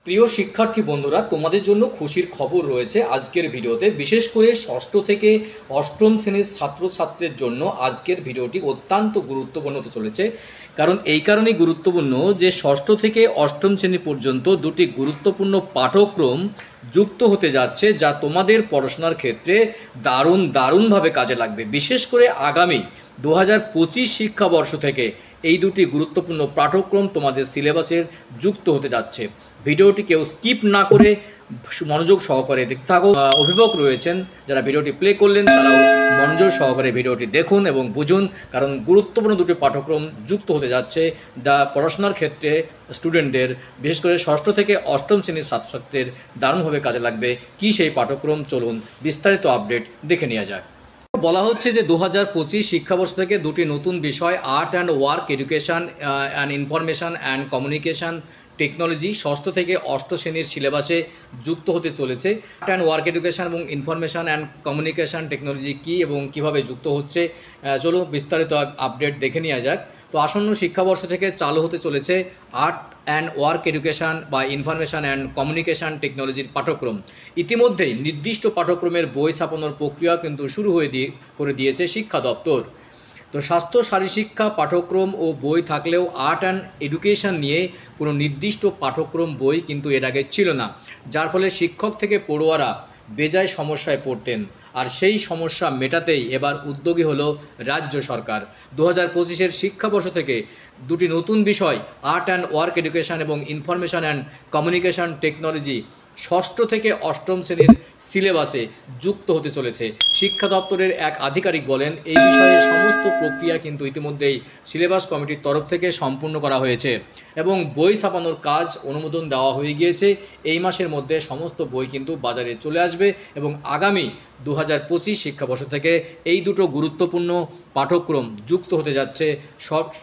প্রিয় শিক্ষার্থী বন্ধুরা, তোমাদের জন্য খুশির খবর রয়েছে আজকের ভিডিওতে। বিশেষ করে ষষ্ঠ থেকে অষ্টম শ্রেণীর ছাত্রছাত্রীদের জন্য আজকের ভিডিওটি অত্যন্ত গুরুত্বপূর্ণ হতে চলেছে। কারণ এই কারণেই গুরুত্বপূর্ণ যে ষষ্ঠ থেকে অষ্টম শ্রেণী পর্যন্ত দুটি গুরুত্বপূর্ণ পাঠ্যক্রম যুক্ত হতে যাচ্ছে, যা তোমাদের পড়াশোনার ক্ষেত্রে দারুণভাবে কাজে লাগবে। বিশেষ করে আগামী 2025 শিক্ষাবর্ষ থেকে এই দুটি গুরুত্বপূর্ণ পাঠ্যক্রম তোমাদের সিলেবাসের যুক্ত হতে যাচ্ছে। ভিডিওটি কেউ স্কিপ না করে মনোযোগ সহকারে দেখতে থাকো। অভিভাবক রয়েছেন যারা ভিডিওটি প্লে করলেন, তারাও মনোযোগ সহকারে ভিডিওটি দেখুন এবং বুঝুন, কারণ গুরুত্বপূর্ণ দুটি পাঠ্যক্রম যুক্ত হতে যাচ্ছে, যা পড়াশোনার ক্ষেত্রে স্টুডেন্টদের বিশেষ করে ষষ্ঠ থেকে অষ্টম শ্রেণীর ছাত্রছাত্রীদের দারুণভাবে কাজে লাগবে। কি সেই পাঠ্যক্রম, চলুন বিস্তারিত আপডেট দেখে নেওয়া যাক। বলা হচ্ছে যে 2025 শিক্ষাবর্ষ থেকে দুটি নতুন বিষয় art and work education and information and communication technology ষষ্ঠ থেকে অষ্টম শ্রেণীর সিলেবাসে যুক্ত হতে চলেছে। আর্ট অ্যান্ড ওয়ার্ক এডুকেশন এবং ইনফরমেশন অ্যান্ড কমিউনিকেশন টেকনোলজি কী এবং কিভাবে যুক্ত হচ্ছে, চলো বিস্তারিত আপডেট দেখে নেওয়া যাক। তো আসন্ন শিক্ষাবর্ষ থেকে চালু হতে চলেছে আর্ট অ্যান্ড ওয়ার্ক এডুকেশন বা ইনফরমেশন অ্যান্ড কমিউনিকেশন টেকনোলজির পাঠ্যক্রম। ইতিমধ্যেই নির্দিষ্ট পাঠ্যক্রমের বই ছাপানোর প্রক্রিয়া কিন্তু শুরু করে দিয়েছে শিক্ষা দপ্তর। তো স্বাস্থ্য শারীরশিক্ষা পাঠ্যক্রম ও বই থাকলেও আর্ট অ্যান্ড এডুকেশন নিয়ে কোনো নির্দিষ্ট পাঠ্যক্রম বই কিন্তু এর আগে ছিল না, যার ফলে শিক্ষক থেকে পড়ুয়ারা বেজায় সমস্যায় পড়তেন। আর সেই সমস্যা মেটাতেই এবার উদ্যোগী হলো রাজ্য সরকার। 2025 শিক্ষাবর্ষ থেকে দুটি নতুন বিষয় আর্ট অ্যান্ড ওয়ার্ক এডুকেশন এবং ইনফরমেশন অ্যান্ড কমিউনিকেশন টেকনোলজি ষষ্ঠ থেকে অষ্টম শ্রেণীর সিলেবাসে যুক্ত হতে চলেছে। শিক্ষা দপ্তরের এক আধিকারিক বলেন, এই বিষয়ে সমস্ত প্রক্রিয়া কিন্তু ইতিমধ্যেই সিলেবাস কমিটির তরফ থেকে সম্পূর্ণ করা হয়েছে এবং বই ছাপানোর কাজ অনুমোদন দেওয়া হয়ে গিয়েছে। এই মাসের মধ্যে সমস্ত বই কিন্তু বাজারে চলে আসবে এবং আগামী 2025 শিক্ষাবর্ষ থেকে এই দুটো গুরুত্বপূর্ণ পাঠ্যক্রম যুক্ত হতে যাচ্ছে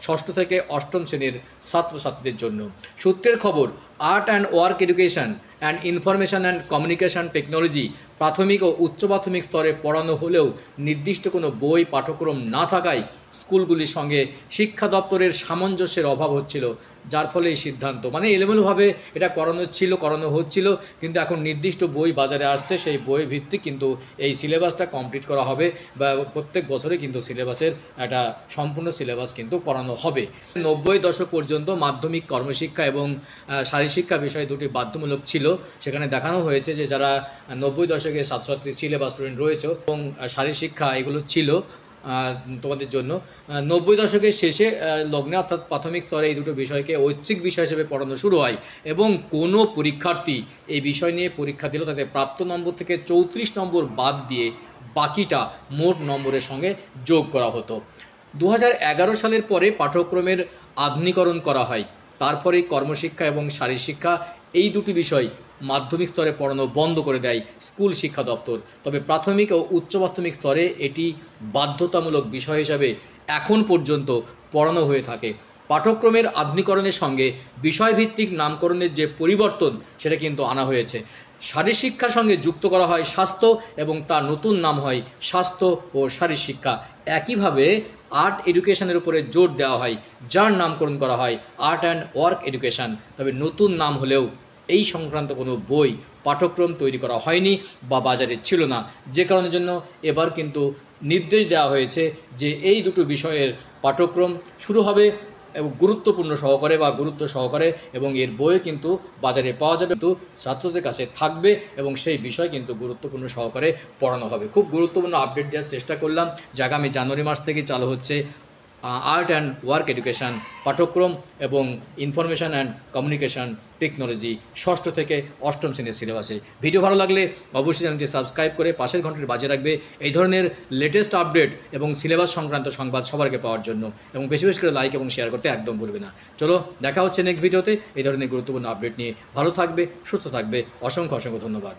ষষ্ঠ থেকে অষ্টম শ্রেণীর ছাত্রছাত্রীদের জন্য। সূত্রের খবর, art and work education and information and communication technology প্রাথমিক ও উচ্চ প্রাথমিক স্তরে পড়ানো হলেও নির্দিষ্ট কোনো বই পাঠ্যক্রম না থাকায় স্কুলগুলির সঙ্গে শিক্ষা দপ্তরের সামঞ্জস্যের অভাব হচ্ছিল, যার ফলে এই সিদ্ধান্ত, মানে এলোমেলোভাবে এটা করানো হচ্ছিল, কিন্তু এখন নির্দিষ্ট বই বাজারে আসছে, সেই বই ভিত্তিক কিন্তু এই সিলেবাসটা কমপ্লিট করা হবে বা প্রত্যেক বছরে কিন্তু সিলেবাসের একটা সম্পূর্ণ সিলেবাস কিন্তু পড়ানো হবে। 90 দশক পর্যন্ত মাধ্যমিক কর্মশিক্ষা এবং শারীরশিক্ষা বিষয় দুটি বাধ্যতামূলক ছিল। সেখানে দেখানো হয়েছে যে যারা 90 দশকে ছাত্রছাত্রী ছিল বা স্টুডেন্ট রয়েছে এবং শারীরশিক্ষা এগুলো ছিল তোমাদের জন্য, 90 দশকের শেষে লগ্নে অর্থাৎ প্রাথমিক স্তরে এই দুটো বিষয়কে ঐচ্ছিক বিষয় হিসেবে পড়ানো শুরু হয় এবং কোনো পরীক্ষার্থী এই বিষয় নিয়ে পরীক্ষা দিল তাতে প্রাপ্ত নম্বর থেকে 34 নম্বর বাদ দিয়ে বাকিটা মোট নম্বরের সঙ্গে যোগ করা হতো। 2011 সালের পরে পাঠ্যক্রমের আধুনিকরণ করা হয়। তারপরে কর্মশিক্ষা এবং শারীরশিক্ষা এই দুটি বিষয় মাধ্যমিক স্তরে পড়ানো বন্ধ করে দেয় স্কুল শিক্ষা দপ্তর। তবে প্রাথমিক ও উচ্চ প্রাথমিক স্তরে এটি বাধ্যতামূলক বিষয় হিসাবে এখন পর্যন্ত পড়ানো হয়ে থাকে। পাঠ্যক্রমের আধুনিকরণের সঙ্গে বিষয়ভিত্তিক নামকরণের যে পরিবর্তন, সেটা কিন্তু আনা হয়েছে। শারীরশিক্ষার সঙ্গে যুক্ত করা হয় স্বাস্থ্য এবং তার নতুন নাম হয় স্বাস্থ্য ও শারীরশিক্ষা। একইভাবে আর্ট এডুকেশনের উপরে জোর দেওয়া হয়, যার নামকরণ করা হয় আর্ট অ্যান্ড ওয়ার্ক এডুকেশন। তবে নতুন নাম হলেও এই সংক্রান্ত কোনো বই পাঠ্যক্রম তৈরি করা হয়নি বা বাজারে ছিল না, যে কারণের জন্য এবার কিন্তু নির্দেশ দেওয়া হয়েছে যে এই দুটো বিষয়ের পাঠ্যক্রম শুরু হবে এবং গুরুত্ব সহকারে এবং এর বই কিন্তু বাজারে পাওয়া যাবে, কিন্তু ছাত্রদের কাছে থাকবে এবং সেই বিষয় কিন্তু গুরুত্বপূর্ণ সহকারে পড়ানো হবে। খুব গুরুত্বপূর্ণ আপডেট দেওয়ার চেষ্টা করলাম যে আগামী জানুয়ারি মাস থেকে চালু হচ্ছে আর্ট অ্যান্ড ওয়ার্ক এডুকেশন পাঠ্যক্রম এবং ইনফরমেশন অ্যান্ড কমিউনিকেশন টেকনোলজি ষষ্ঠ থেকে অষ্টম শ্রেণীর সিলেবাসে। ভিডিও ভালো লাগলে অবশ্যই চ্যানেলটি সাবস্ক্রাইব করে পাশের ঘন্টাটি বাজিয়ে রাখবে এই ধরনের লেটেস্ট আপডেট এবং সিলেবাস সংক্রান্ত সংবাদ সবার আগে পাওয়ার জন্য, এবং বেশি বেশি করে লাইক এবং শেয়ার করতে একদম ভুলবে না। চলো দেখা হচ্ছে নেক্সট ভিডিওতে এই ধরনের গুরুত্বপূর্ণ আপডেট নিয়ে। ভালো থাকবে, সুস্থ থাকবে, অসংখ্য ধন্যবাদ।